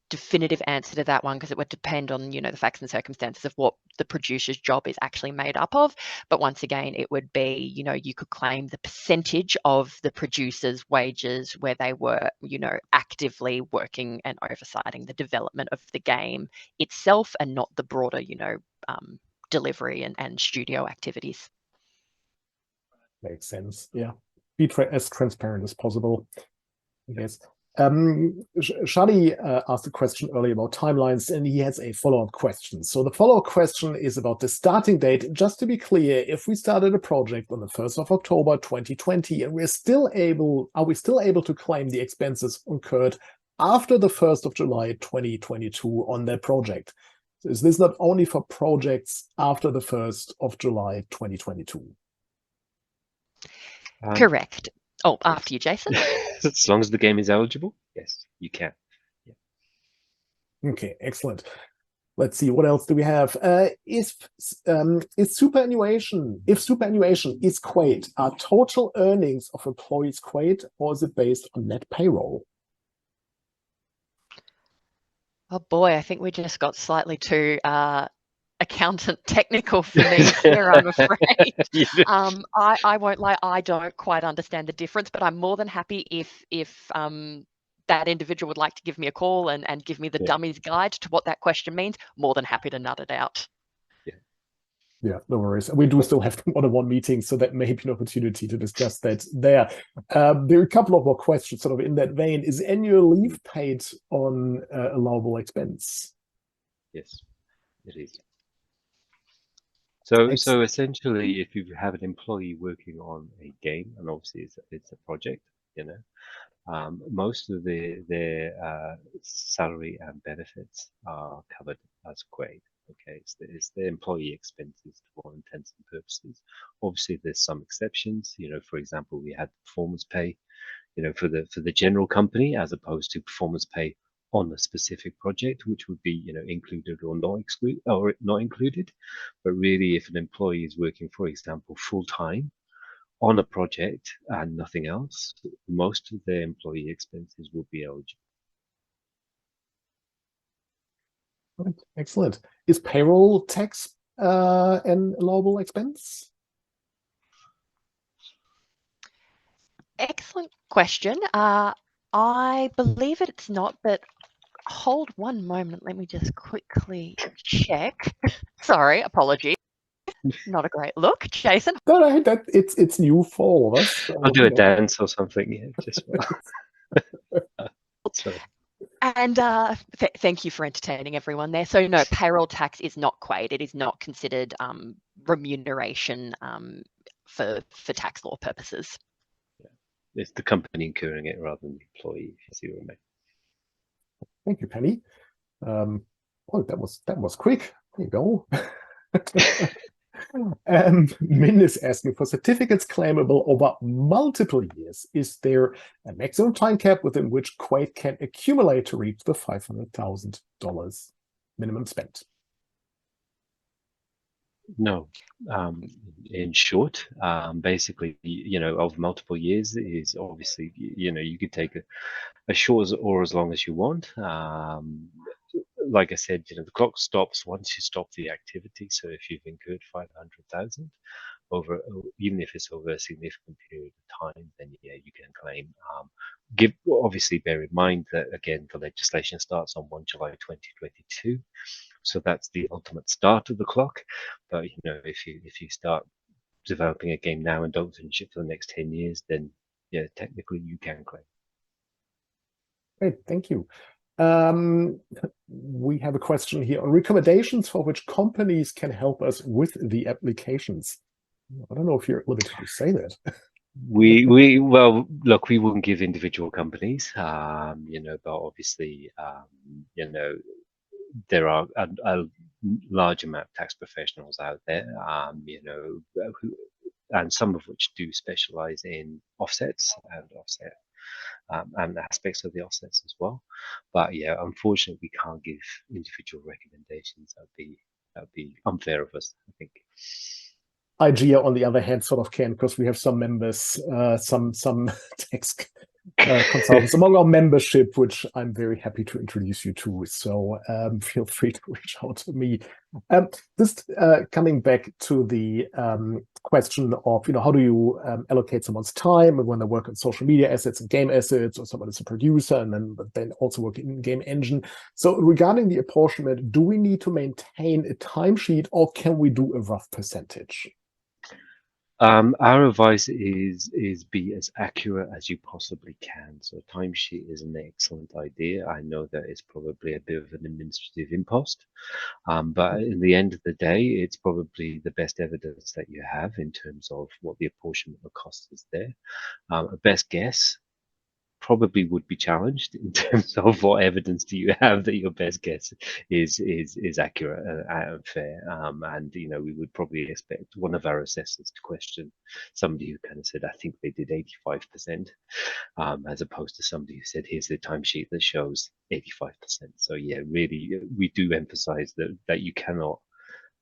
definitive answer to that one because it would depend on, you know, the facts and circumstances of what the producer's job is actually made up of. But once again, it would be, you know, you could claim the percentage of the producer's wages where they were, you know, actively working and oversighting the development of the game itself, and not the broader, you know, delivery and studio activities. Makes sense. Yeah. Be as transparent as possible, I guess. Shadi asked a question earlier about timelines, and he has a follow-up question. So the follow-up question is about the starting date. Just to be clear, if we started a project on the 1st of October 2020, and are we still able to claim the expenses incurred after the 1st of July 2022 on that project? So is this not only for projects after the 1st of July 2022? Correct. Oh, after you, Jason. As long as the game is eligible, yes, you can. Yeah. Okay, excellent. Let's see, what else do we have? If superannuation is quaid, are total earnings of employees quaid, or is it based on net payroll? Oh boy, I think we just got slightly too accountant technical for me here, I'm afraid. I won't lie, I don't quite understand the difference, but I'm more than happy if that individual would like to give me a call and give me the dummy's guide to what that question means. More than happy to nut it out. Yeah, no worries. We do still have one-on-one meetings, so that may be an opportunity to discuss that there. There are a couple of more questions sort of in that vein. Is annual leave paid on allowable expense? Yes, it is. So essentially, if you have an employee working on a game, and obviously it's a project, you know, most of their salary and benefits are covered as quaid. Okay, it's the employee expenses for all intents and purposes. Obviously, there's some exceptions. You know, for example, we had performance pay, you know, for the general company, as opposed to performance pay on a specific project, which would be, you know, included or not included. But really, if an employee is working, for example, full time on a project and nothing else, most of their employee expenses will be eligible. Right. Excellent. Is payroll tax an allowable expense? Excellent question. I believe it's not, but hold one moment. Let me just quickly check. Sorry, apologies. Not a great look, Jason. No, it's new for all of us. So, I'll do a dance or something. Yeah, just sorry. And thank you for entertaining everyone there. So no, payroll tax is not quaid. It is not considered remuneration for tax law purposes. Yeah. It's the company incurring it rather than the employee, if you see what I mean. Thank you, Penny. Oh, that was quick. There you go. Min is asking for certificates claimable over multiple years. Is there a maximum time cap within which quaid can accumulate to reach the $500,000 minimum spent? No. In short, basically, you know, of multiple years is obviously, you know, you could take a short or as long as you want. like I said, the clock stops once you stop the activity. So if you've incurred 500,000 over, even if it's over a significant period of time, then yeah, you can claim. Obviously bear in mind that again, the legislation starts on 1 July 2022, so that's the ultimate start of the clock. But if you start developing a game now and don't finish it for the next 10 years, then yeah, technically you can claim. Great, thank you. We have a question here on recommendations for which companies can help us with the applications. I don't know if you're limited to say that. Well, look, we wouldn't give individual companies, but obviously, there are a large amount of tax professionals out there, and some of which do specialize in offsets and aspects of the offsets as well. But yeah, unfortunately, we can't give individual recommendations. That'd be unfair of us, I think. IGEA, on the other hand, sort of can, because we have some members, some tax consultants among our membership, which I'm very happy to introduce you to. So feel free to reach out to me. Just coming back to the question of, how do you allocate someone's time and when they work on social media assets and game assets, or someone is a producer and then also work in game engine. So regarding the apportionment, do we need to maintain a timesheet, or can we do a rough percentage? Our advice is be as accurate as you possibly can. So timesheet is an excellent idea. I know that it's probably a bit of an administrative impost, but in the end of the day, it's probably the best evidence that you have in terms of what the apportionment of cost is there. A best guess probably would be challenged in terms of what evidence do you have that your best guess is accurate and fair. And we would probably expect one of our assessors to question somebody who kind of said, I think they did 85%, as opposed to somebody who said, here's the timesheet that shows 85%. So yeah, really, we do emphasize that you cannot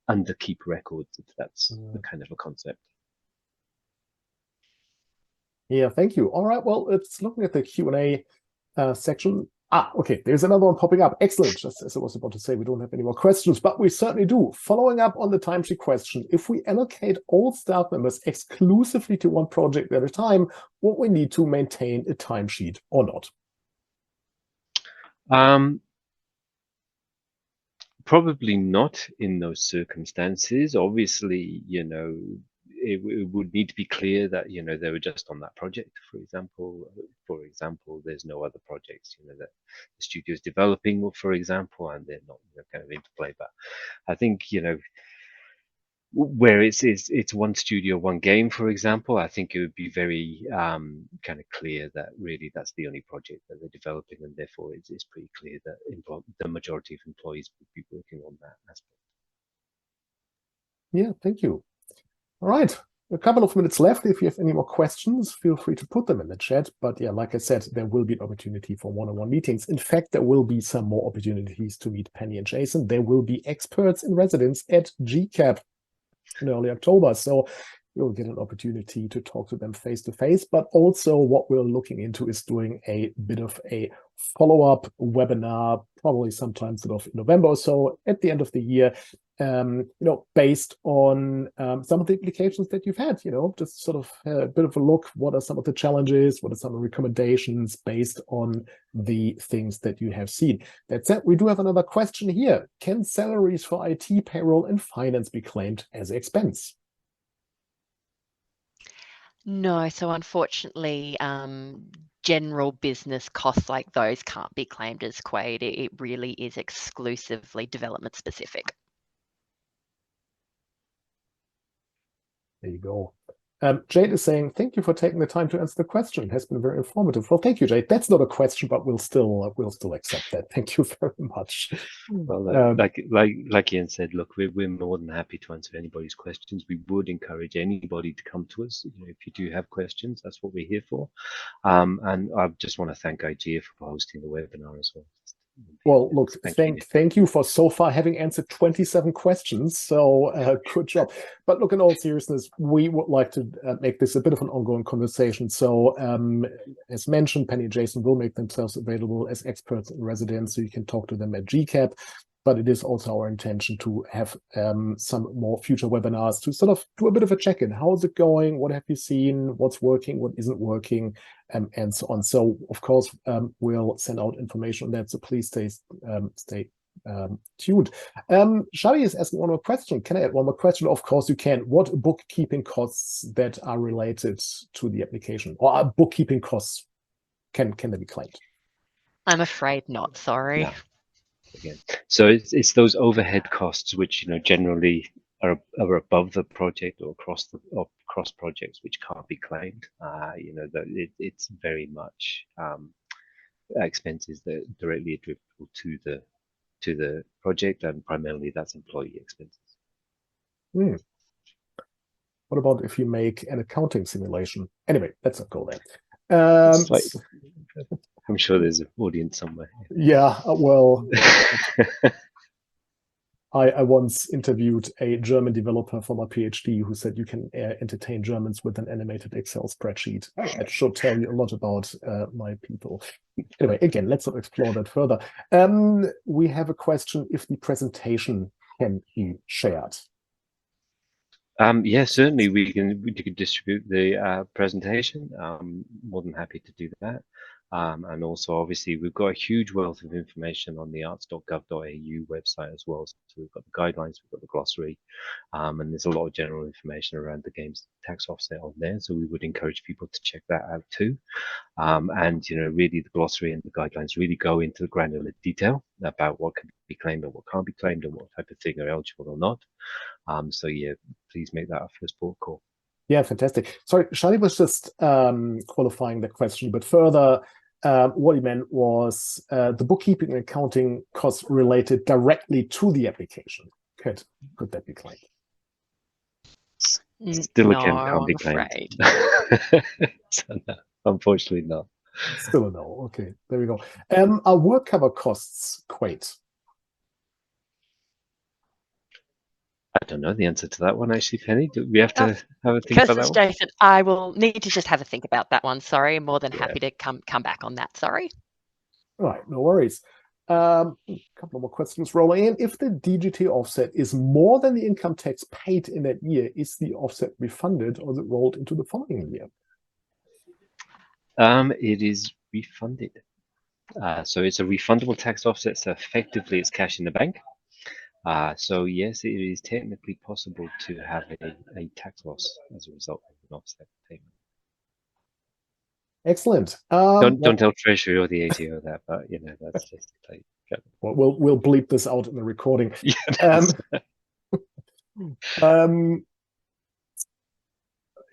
underkeep records if that's the kind of a concept. Yeah, thank you. All right, well, it's looking at the Q&A section. Okay, there's another one popping up. Excellent. Just as I was about to say, we don't have any more questions, but we certainly do. Following up on the timesheet question, if we allocate all staff members exclusively to one project at a time, what we need to maintain a timesheet or not? Probably not in those circumstances. Obviously, it would need to be clear that they were just on that project. For example, there's no other projects that the studio is developing, for example, and they're not kind of interplay. But I think where it's one studio, one game, for example, I think it would be very kind of clear that really that's the only project that they're developing, and therefore it's pretty clear that the majority of employees would be working on that aspect. Yeah, thank you. All right, a couple of minutes left. If you have any more questions, feel free to put them in the chat. But yeah, like I said, there will be an opportunity for one-on-one meetings. In fact, there will be some more opportunities to meet Penny and Jason. There will be experts in residence at GCAP in early October. So you'll get an opportunity to talk to them face to face. But also what we're looking into is doing a bit of a follow-up webinar, probably sometime sort of in November or so at the end of the year, based on some of the implications that you've had, just sort of a bit of a look. What are some of the challenges? What are some of the recommendations based on the things that you have seen? That said, we do have another question here. Can salaries for IT, payroll, and finance be claimed as expense? No, so unfortunately, general business costs like those can't be claimed as QAID. It really is exclusively development specific. There you go. Jade is saying, thank you for taking the time to answer the question. It has been very informative. Well, thank you, Jade. That's not a question, but we'll still accept that. Thank you very much. Well, like Ian said, look, we're more than happy to answer anybody's questions. We would encourage anybody to come to us. If you do have questions, that's what we're here for. And I just want to thank IGEA for hosting the webinar as well. Well, look, Thank you. thank you for so far having answered 27 questions. So good job. But look, in all seriousness, we would like to make this a bit of an ongoing conversation. So as mentioned, Penny and Jason will make themselves available as experts in residence, so you can talk to them at GCAP. But it is also our intention to have some more future webinars to sort of do a bit of a check-in. How is it going? What have you seen? What's working? What isn't working? And so on. So, of course, we'll send out information on that. So please stay tuned. Shadi is asking one more question. Can I add one more question? Of course, you can. What bookkeeping costs that are related to the application, or are bookkeeping costs can they be claimed? I'm afraid not. Sorry. No. Again, so it's those overhead costs which generally are above the project or across projects which can't be claimed. It's very much expenses that are directly attributable to the project, and primarily that's employee expenses. What about if you make an accounting simulation? Anyway, let's not go there. I'm sure there's an audience somewhere. Yeah, well, I once interviewed a German developer for my PhD who said you can entertain Germans with an animated Excel spreadsheet. That should tell you a lot about my people. Anyway, again, let's not explore that further. We have a question if the presentation can be shared. Yeah, certainly we can distribute the presentation. More than happy to do that. And also, obviously, we've got a huge wealth of information on the arts.gov.au website as well. So we've got the guidelines, we've got the glossary, and there's a lot of general information around the game's tax offset on there. So we would encourage people to check that out too. And really, the glossary and the guidelines really go into the granular detail about what can be claimed and what can't be claimed, and what type of thing are eligible or not. So yeah, please make that our first port call. Yeah, fantastic. Sorry, Shadi was just qualifying the question, but further, what he meant was the bookkeeping and accounting costs related directly to the application. Could that be claimed? Still again, can't be claimed. So no, unfortunately not. Still a no. Okay, there we go. Are work cover costs quite? I don't know the answer to that one, actually, Penny. Do we have to have a think about that one? Jason, I will need to just have a think about that one. Sorry, I'm more than happy to come back on that. Sorry. All right, no worries. A couple more questions rolling in. If the DGT offset is more than the income tax paid in that year, is the offset refunded or is it rolled into the following year? It is refunded. So it's a refundable tax offset. So effectively, it's cash in the bank. So yes, it is technically possible to have a tax loss as a result of an offset payment. Excellent. Don't tell Treasury or the ATO that, but that's just like. Well, we'll bleep this out in the recording.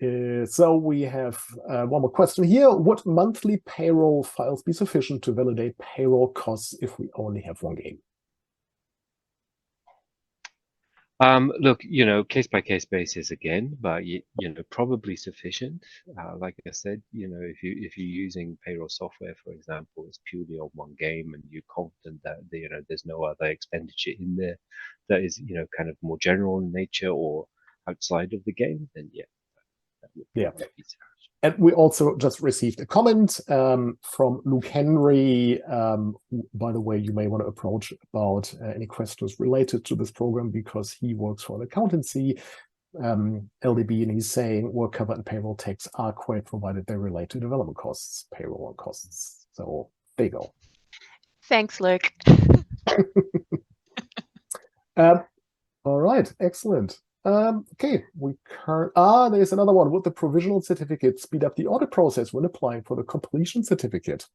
Yeah, so we have one more question here. Would monthly payroll files be sufficient to validate payroll costs if we only have one game? Look, case by case basis again, but probably sufficient. Like I said, if you're using payroll software, for example, it's purely on one game, and you're confident that there's no other expenditure in there that is kind of more general in nature or outside of the game, then yeah, that would be sufficient. And we also just received a comment from Luke Henry. By the way, you may want to approach about any questions related to this program because he works for an accountancy, LDB, and he's saying work cover and payroll tax are quite provided they relate to development costs, payroll costs. So there you go. Thanks, Luke. All right, excellent. Okay, there's another one. Would the provisional certificate speed up the audit process when applying for the completion certificate?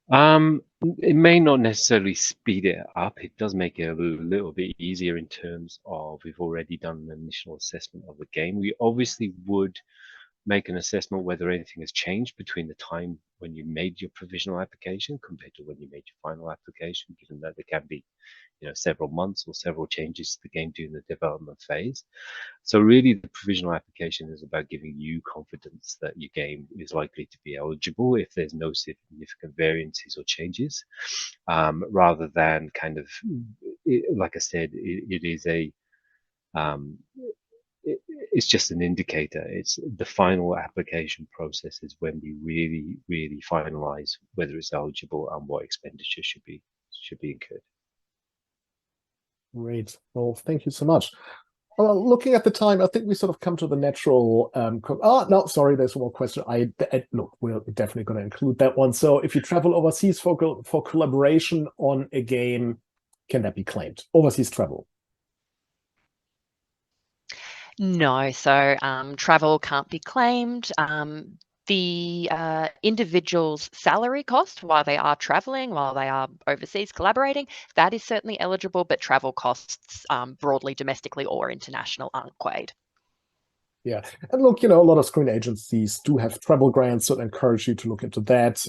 It may not necessarily speed it up. It does make it a little bit easier in terms of we've already done an initial assessment of the game. We obviously would make an assessment whether anything has changed between the time when you made your provisional application compared to when you made your final application, given that there can be several months or several changes to the game during the development phase. So really the provisional application is about giving you confidence that your game is likely to be eligible if there's no significant variances or changes, rather than kind of, like I said, it is a it's just an indicator. It's the final application process is when we really, really finalize whether it's eligible and what expenditure should be incurred. Great. Well, thank you so much. Well, looking at the time, I think we sort of come to the natural. No, sorry, there's one more question. Look, we're definitely going to include that one. So, if you travel overseas for collaboration on a game, can that be claimed? Overseas travel? No, so travel can't be claimed. The individual's salary cost while they are traveling, while they are overseas collaborating, that is certainly eligible, but travel costs broadly, domestically or international, aren't quaid. Yeah, and look, a lot of screen agencies do have travel grants, so I encourage you to look into that.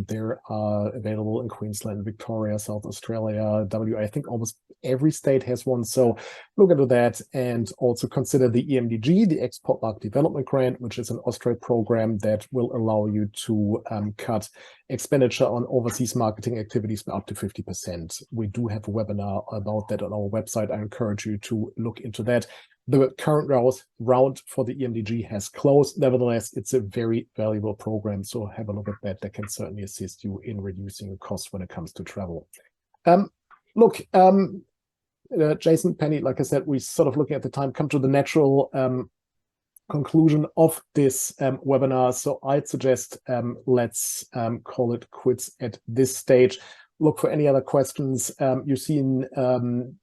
They are available in Queensland, Victoria, South Australia, WA. I think almost every state has one, so look into that, and also consider the EMDG, the Export Market Development Grant, which is an Austrian program that will allow you to cut expenditure on overseas marketing activities by up to 50%. We do have a webinar about that on our website. I encourage you to look into that. The current round for the EMDG has closed. Nevertheless, it's a very valuable program, so have a look at that. That can certainly assist you in reducing the cost when it comes to travel. Jason, Penny, like I said, we sort of looking at the time, come to the natural conclusion of this webinar. So I'd suggest let's call it quits at this stage. Look for any other questions. You've seen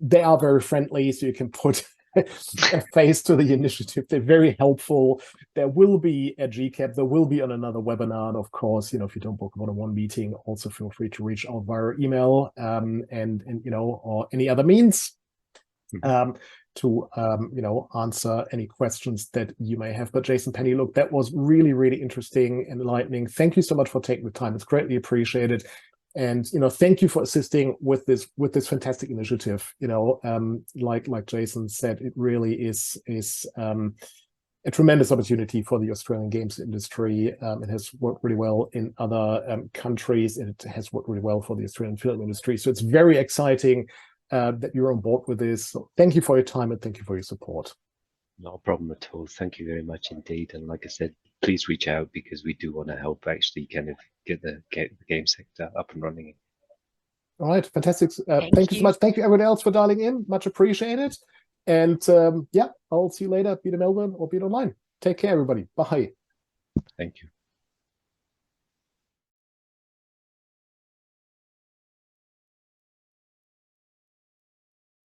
they are very friendly, so you can put a face to the initiative. They're very helpful. There will be a GCAP. There will be on another webinar. And of course, if you don't book a one-on-one meeting, also feel free to reach out via email and or any other means to answer any questions that you may have. But Jason, Penny, look, that was really, really interesting and enlightening. Thank you so much for taking the time. It's greatly appreciated. And thank you for assisting with this fantastic initiative. Like Jason said, it really is a tremendous opportunity for the Australian games industry. It has worked really well in other countries, and it has worked really well for the Australian film industry. So it's very exciting that you're on board with this. So thank you for your time and thank you for your support. Not a problem at all. Thank you very much indeed. And like I said, please reach out because we do want to help actually kind of get the game sector up and running. All right, fantastic. Thank you so much. Thank you everyone else for dialing in. Much appreciated. And I'll see you later, be it in Melbourne or be it online. Take care, everybody. Bye. Thank you.